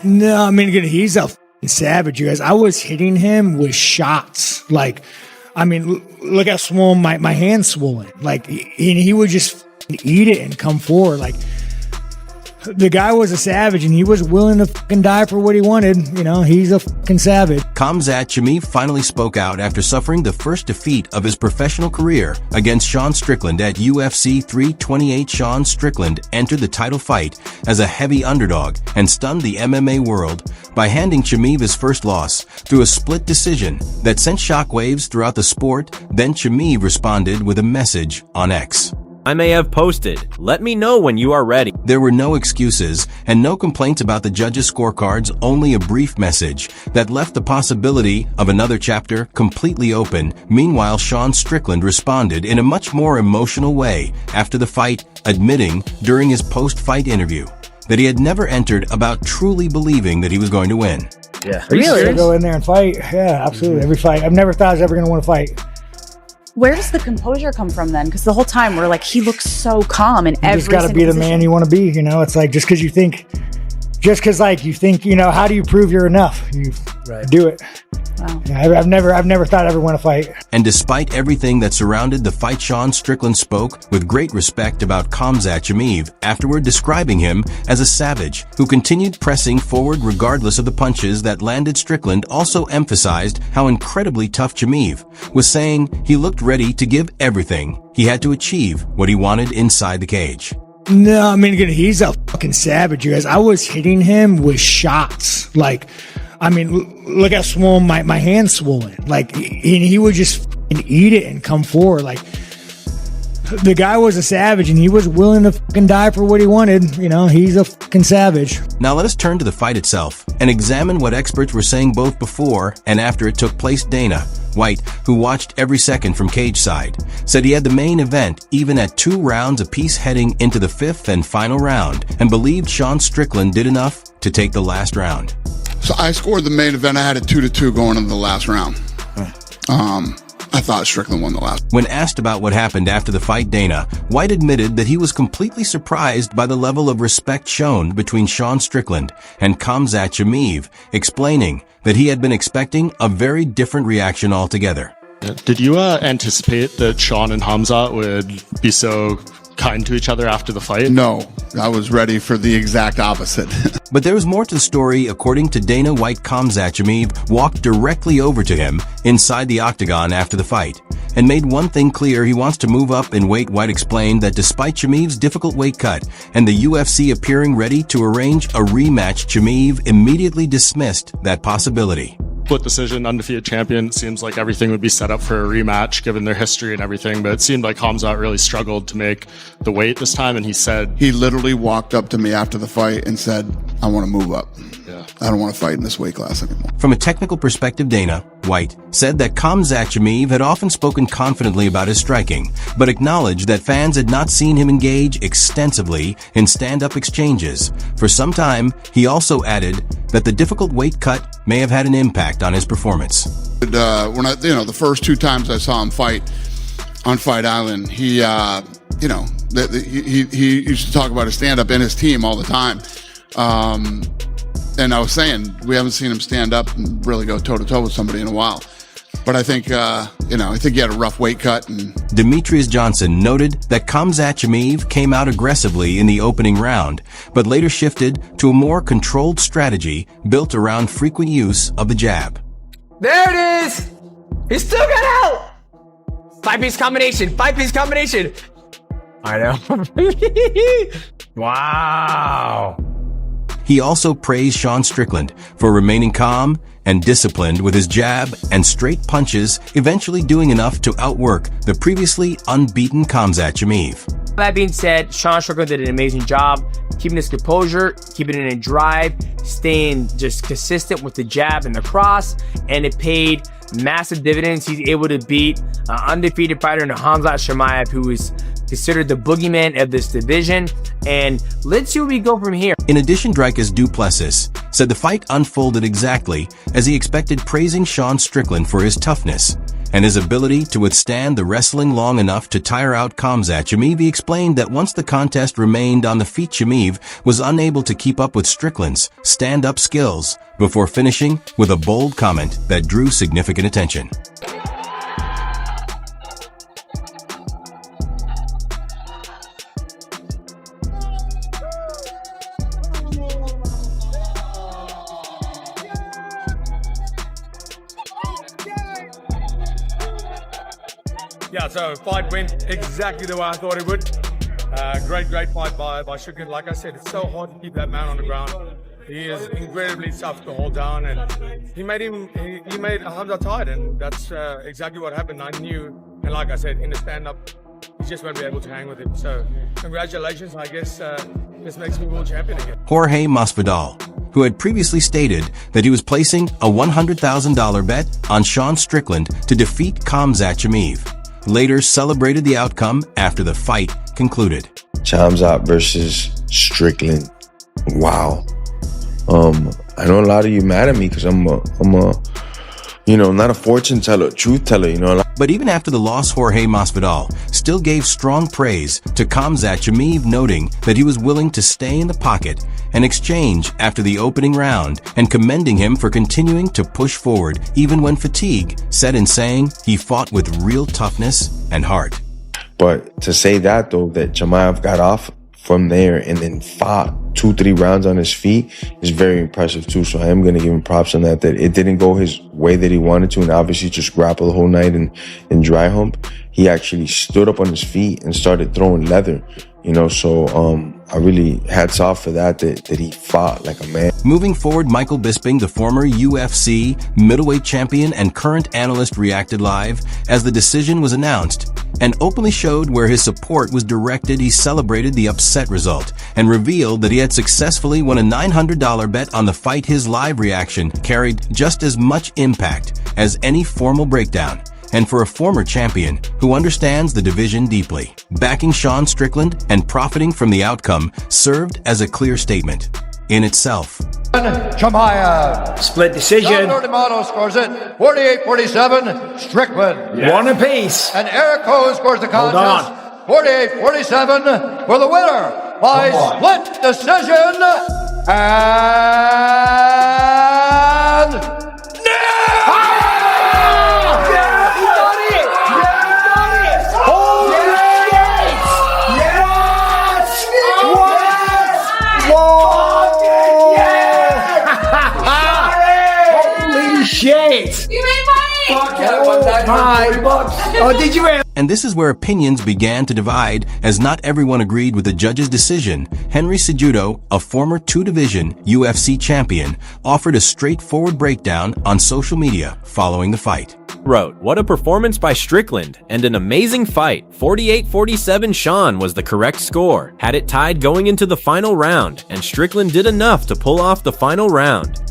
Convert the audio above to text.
No, I mean, again, he's a savage, you guys. I was hitting him with shots. Like, I mean, look how swollen my hand's swollen. Like, he would just eat it and come forward. Like, the guy was a savage, and he was willing to fucking die for what he wanted. You know, he's a fucking savage. Khamzat Chimaev finally spoke out after suffering the first defeat of his professional career against Sean Strickland at UFC 328. Sean Strickland entered the title fight as a heavy underdog and stunned the MMA world by handing Chimaev his first loss through a split decision that sent shockwaves throughout the sport. Then Chimaev responded with a message on X. I may have posted. Let me know when you are ready. There were no excuses and no complaints about the judges' scorecards, only a brief message that left the possibility of another chapter completely open. Meanwhile, Sean Strickland responded in a much more emotional way after the fight, admitting during his post-fight interview that he had never entered about truly believing that he was going to win. Yeah. Really? Go in there and fight. Yeah, absolutely. Every fight. I've never thought I was ever going to win a fight. Where does the composure come from then? Because the whole time we're like, he looks so calm in every You just got to be the man you want to be. You know, it's like just because you think, you know, how do you prove you're enough? You do it. Wow. Yeah, I've never thought I'd ever win a fight. And despite everything that surrounded the fight, Sean Strickland spoke with great respect about Khamzat Chimaev, afterward describing him as a savage who continued pressing forward regardless of the punches that landed. Strickland also emphasized how incredibly tough Chimaev was, saying he looked ready to give everything he had to achieve what he wanted inside the cage. No, I mean, again, he's a fucking savage, you guys. I was hitting him with shots. Like, I mean, look how swollen my hand's swollen. Like, he would just eat it and come forward. Like, the guy was a savage, and he was willing to fucking die for what he wanted. You know, he's a fucking savage. Now let us turn to the fight itself and examine what experts were saying both before and after it took place. Dana White, who watched every second from cage side, said he had the main event even at 2 rounds apiece heading into the 5th and final round, and believed Sean Strickland did enough to take the last round. So I scored the main event. I had it 2-2 going into the last round. I thought Strickland won the last. When asked about what happened after the fight, Dana White admitted that he was completely surprised by the level of respect shown between Sean Strickland and Khamzat Chimaev, explaining that he had been expecting a very different reaction altogether. Did you anticipate that Sean and Khamzat would be so kind to each other after the fight? No, I was ready for the exact opposite. But there was more to the story. According to Dana White, Khamzat Chimaev walked directly over to him inside the octagon after the fight and made one thing clear: he wants to move up in weight. White explained that despite Chimaev's difficult weight cut and the UFC appearing ready to arrange a rematch, Chimaev immediately dismissed that possibility. Split decision, undefeated champion. It seems like everything would be set up for a rematch given their history and everything, but it seemed like Khamzat really struggled to make the weight this time, and he literally walked up to me after the fight and said, I want to move up. Yeah. I don't want to fight in this weight class anymore. From a technical perspective, Dana White said that Khamzat Chimaev had often spoken confidently about his striking, but acknowledged that fans had not seen him engage extensively in stand-up exchanges. For some time, he also added that the difficult weight cut may have had an impact on his performance. When the first 2 times I saw him fight on Fight Island, he used to talk about his stand-up and his team all the time. And I was saying, we haven't seen him stand up and really go toe-to-toe with somebody in a while. But I think, I think he had a rough weight cut. And Demetrius Johnson noted that Khamzat Chimaev came out aggressively in the opening round, but later shifted to a more controlled strategy built around frequent use of the jab. There it is! He still got out! 5-piece combination, 5-piece combination. I know. Wow. He also praised Sean Strickland for remaining calm and disciplined with his jab and straight punches, eventually doing enough to outwork the previously unbeaten Khamzat Chimaev. That being said, Sean Strickland did an amazing job keeping his composure, keeping it in drive, staying just consistent with the jab and the cross, and it paid massive dividends. He's able to beat an undefeated fighter in Khamzat Chimaev, who is considered the boogeyman of this division. And let's see where we go from here. In addition, Dricus Du Plessis said the fight unfolded exactly as he expected, praising Sean Strickland for his toughness and his ability to withstand the wrestling long enough to tire out Khamzat Chimaev. He explained that once the contest remained on the feet, Chimaev was unable to keep up with Strickland's stand-up skills before finishing with a bold comment that drew significant attention. Yeah, so fight went exactly the way I thought it would. Great fight by Strickland. Like I said, it's so hard to keep that man on the ground. He is incredibly tough to hold down, and he made Khamzat tired, and that's exactly what happened. I knew, and like I said, in the stand-up, he just won't be able to hang with him. So congratulations, I guess this makes me world champion again. Jorge Masvidal, who had previously stated that he was placing a $100,000 bet on Sean Strickland to defeat Khamzat Chimaev, later celebrated the outcome after the fight concluded. Khamzat versus Strickland. Wow. I know a lot of you mad at me because I'm a, not a fortune teller, truth teller, But even after the loss, Jorge Masvidal still gave strong praise to Khamzat Chimaev, noting that he was willing to stay in the pocket and exchange after the opening round, and commending him for continuing to push forward even when fatigue set in, saying he fought with real toughness and heart. But to say that, though, that Chimaev got off from there and then fought 2-3 rounds on his feet is very impressive too. So I am going to give him props on that it didn't go his way that he wanted to, and obviously just grapple the whole night and dry hump. He actually stood up on his feet and started throwing leather, so I really hats off for that he fought like a man. Moving forward, Michael Bisping, the former UFC middleweight champion and current analyst, reacted live as the decision was announced and openly showed where his support was directed. He celebrated the upset result and revealed that he had successfully won a $900 bet on the fight. His live reaction carried just as much impact as any formal breakdown, and for a former champion who understands the division deeply, backing Sean Strickland and profiting from the outcome served as a clear statement in itself. Chimaev. Split decision. D'Amato scores it. 48-47. Strickland. Yes. One apiece. And Erico scores the contest. 48-47 for the winner by split decision. And... Shit! You made money! Fuck yeah, $5. Oh, did you? And this is where opinions began to divide, as not everyone agreed with the judge's decision. Henry Cejudo, a former two-division UFC champion, offered a straightforward breakdown on social media following the fight. Wrote, "What a performance by Strickland, and an amazing fight. 48-47 Sean was the correct score. Had it tied going into the final round, and Strickland did enough to pull off the final round.